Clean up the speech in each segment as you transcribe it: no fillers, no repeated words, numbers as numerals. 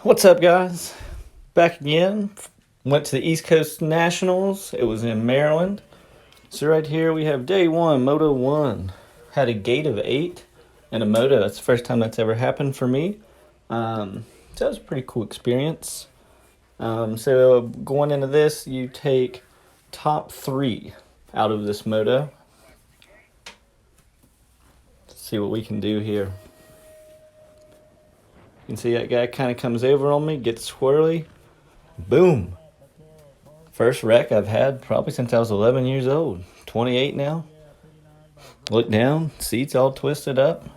What's up, guys? Back again. Went to the East Coast Nationals. It was in Maryland. So right here we have day one, Moto 1. Had a gate of 8 and a moto. That's the first time that's ever happened for me. So that was a pretty cool experience. So going into this, you take top 3 out of this moto. Let's see what we can do here. You can see that guy kind of comes over on me, gets swirly. Boom. First wreck I've had probably since I was 11 years old. 28 now. Look down, seats all twisted up.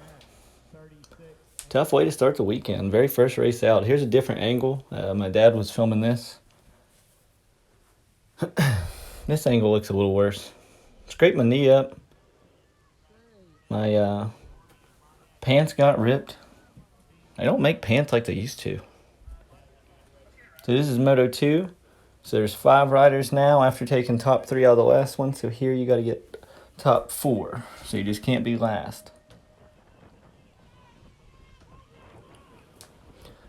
Tough way to start the weekend. Very first race out. Here's a different angle. My dad was filming this. This angle looks a little worse. Scraped my knee up. My pants got ripped. They don't make pants like they used to. So this is Moto 2. So there's 5 riders now after taking top 3 out of the last one. So here you got to get top 4. So you just can't be last.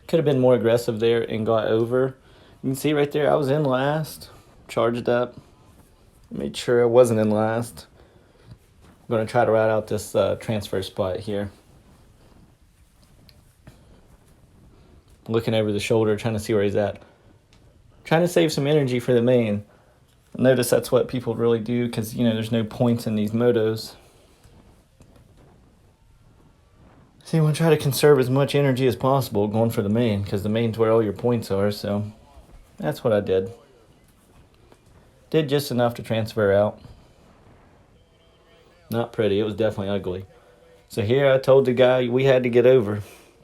Could have been more aggressive there and got over. You can see right there I was in last. Charged up. Made sure I wasn't in last. I'm going to try to ride out this transfer spot here. Looking over the shoulder, trying to see where he's at. Trying to save some energy for the main. Notice that's what people really do because, there's no points in these motos. So you want to try to conserve as much energy as possible going for the main because the main's where all your points are. So that's what I did. Did just enough to transfer out. Not pretty. It was definitely ugly. So here I told the guy we had to get over.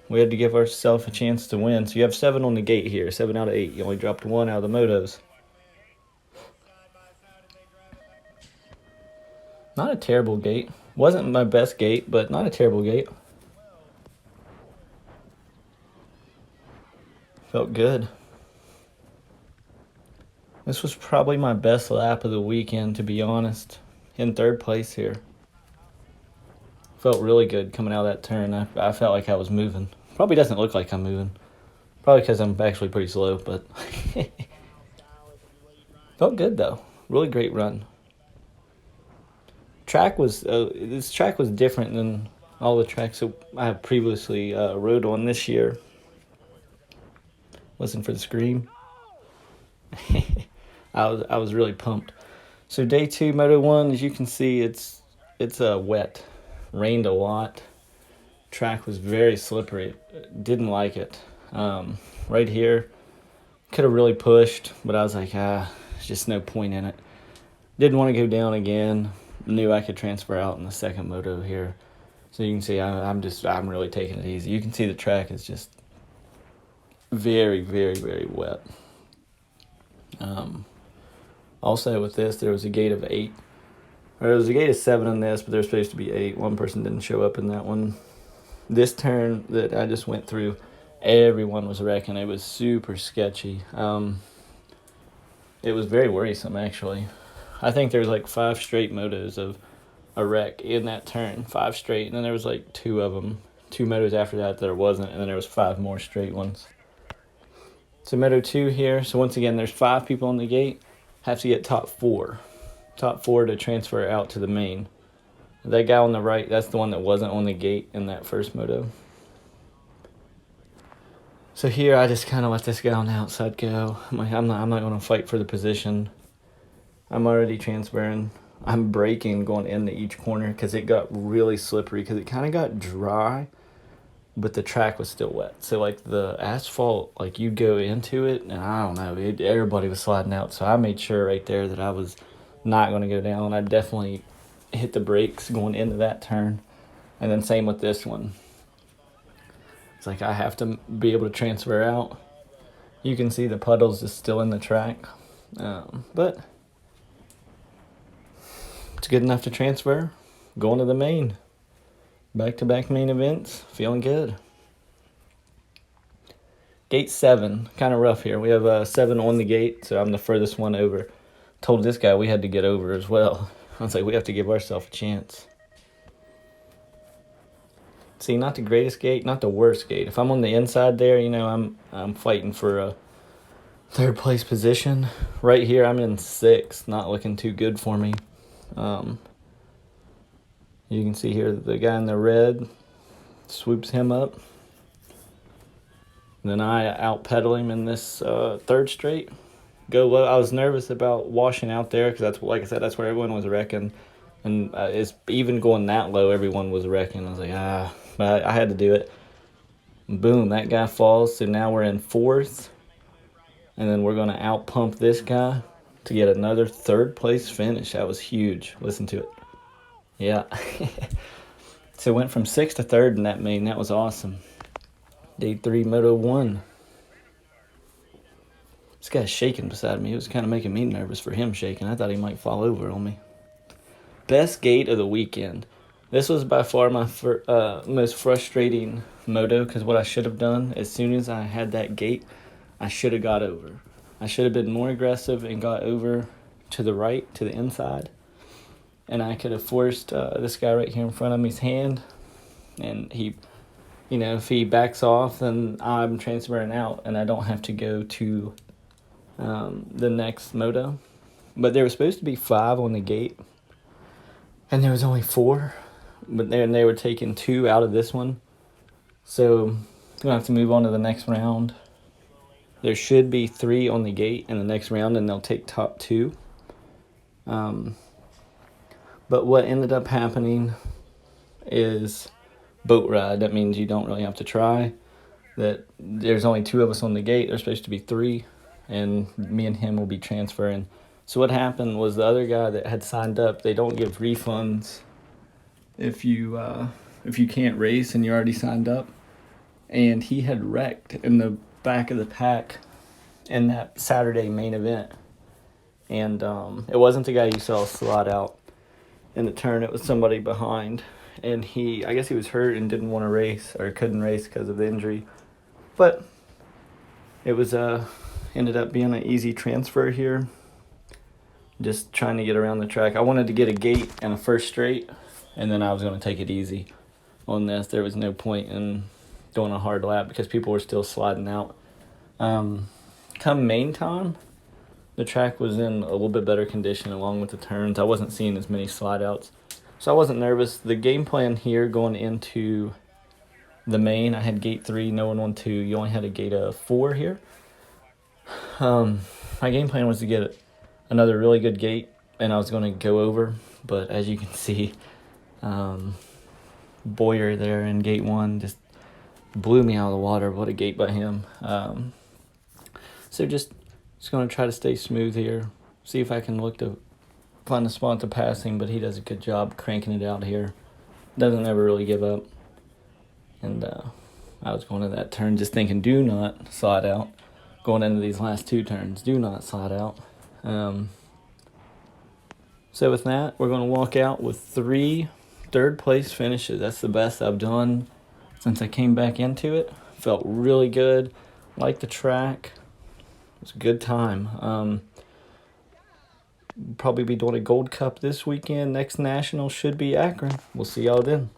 We had to give ourselves a chance to win. So you have 7 on the gate here. 7 out of 8. You only dropped 1 out of the motos. Not a terrible gate. Wasn't my best gate, but not a terrible gate. Felt good. This was probably my best lap of the weekend, to be honest. In 3rd place here. Felt really good coming out of that turn. I felt like I was moving. Probably doesn't look like I'm moving. Probably because I'm actually pretty slow, but felt good though. Really great run. This track was different than all the tracks that I have previously rode on this year. Listen for the scream. I was really pumped. So day 2, Moto 1, as you can see, it's wet. Rained a lot. Track was very slippery. Didn't like it. Right here, could have really pushed, but I was like, there's just no point in it. Didn't want to go down again. Knew I could transfer out in the second moto here. So you can see I'm really taking it easy. You can see the track is just very, very, very wet. Also with this, there was a gate of 8. Or there was a gate of 7 on this, but there was supposed to be 8. One person didn't show up in that one. This turn that I just went through, everyone was wrecking. It was super sketchy. It was very worrisome, actually. I think there was like 5 straight motos of a wreck in that turn. 5 straight, and then there was like 2 of them. 2 motos after that there wasn't, and then there was 5 more straight ones. So Moto 2 here. So once again, there's 5 people on the gate. Have to get top 4. Top 4 to transfer out to the main. That guy on the right, that's the one that wasn't on the gate in that first moto. So here I just kind of let this guy on the outside go. I'm not going to fight for the position. I'm already transferring. I'm braking going into each corner because it got really slippery because it kind of got dry, but the track was still wet. So like the asphalt, like you go into it, and I don't know, everybody was sliding out. So I made sure right there that I was not going to go down. I definitely hit the brakes going into that turn. And then same with this one. It's like I have to be able to transfer out. You can see the puddles is still in the track. But it's good enough to transfer. Going to the main. Back-to-back main events. Feeling good. Gate 7. Kind of rough here. We have 7 on the gate, so I'm the furthest one over. Told this guy we had to get over as well. I was like, we have to give ourselves a chance. See, not the greatest gate, not the worst gate. If I'm on the inside there, you know, I'm fighting for a third place position. Right here, I'm in sixth, not looking too good for me. You can see here the guy in the red swoops him up. Then I out-pedal him in this third straight. Go low. I was nervous about washing out there because that's, like I said, that's where everyone was wrecking. And it's even going that low, everyone was wrecking. I was like, but I had to do it. Boom, that guy falls. So now we're in fourth. And then we're going to out-pump this guy to get another third place finish. That was huge. Listen to it. Yeah. So it went from sixth to third in that main. That was awesome. Day 3, Moto 1. This guy's shaking beside me. It was kind of making me nervous for him shaking. I thought he might fall over on me. Best gate of the weekend. This was by far my most frustrating moto because what I should have done, as soon as I had that gate, I should have got over. I should have been more aggressive and got over to the right, to the inside. And I could have forced this guy right here in front of me's hand. And he, you know, if he backs off, then I'm transferring out and I don't have to go to the next moto. But there was supposed to be 5 on the gate. And there was only 4. But they were taking 2 out of this one. So I'm going to have to move on to the next round. There should be 3 on the gate in the next round, and they'll take top 2. But what ended up happening is boat ride. That means you don't really have to try. That there's only 2 of us on the gate. There's supposed to be 3, and me and him will be transferring. So what happened was the other guy that had signed up, they don't give refunds if you can't race and you're already signed up. And he had wrecked in the back of the pack in that Saturday main event. And it wasn't the guy you saw slide out in the turn. It was somebody behind. And I guess he was hurt and didn't want to race or couldn't race because of the injury. But it was ended up being an easy transfer here. Just trying to get around the track. I wanted to get a gate and a first straight, and then I was going to take it easy on this. There was no point in doing a hard lap because people were still sliding out. Come main time, the track was in a little bit better condition along with the turns. I wasn't seeing as many slide outs, so I wasn't nervous. The game plan here going into the main, I had gate 3, no one on 2. You only had a gate of 4 here. My game plan was to get another really good gate, and I was going to go over, but as you can see, Boyer there in gate 1 just blew me out of the water. What a gate by him. So just going to try to stay smooth here, see if I can look to find a spot to pass him, but he does a good job cranking it out here. Doesn't ever really give up. And I was going to that turn just thinking, do not slide out. Going into these last 2 turns, do not slide out. So with that, we're going to walk out with 3 third place finishes. That's the best I've done since I came back into it. Felt really good. Liked the track. It was a good time. Probably be doing a Gold Cup this weekend. Next National should be Akron. We'll see y'all then.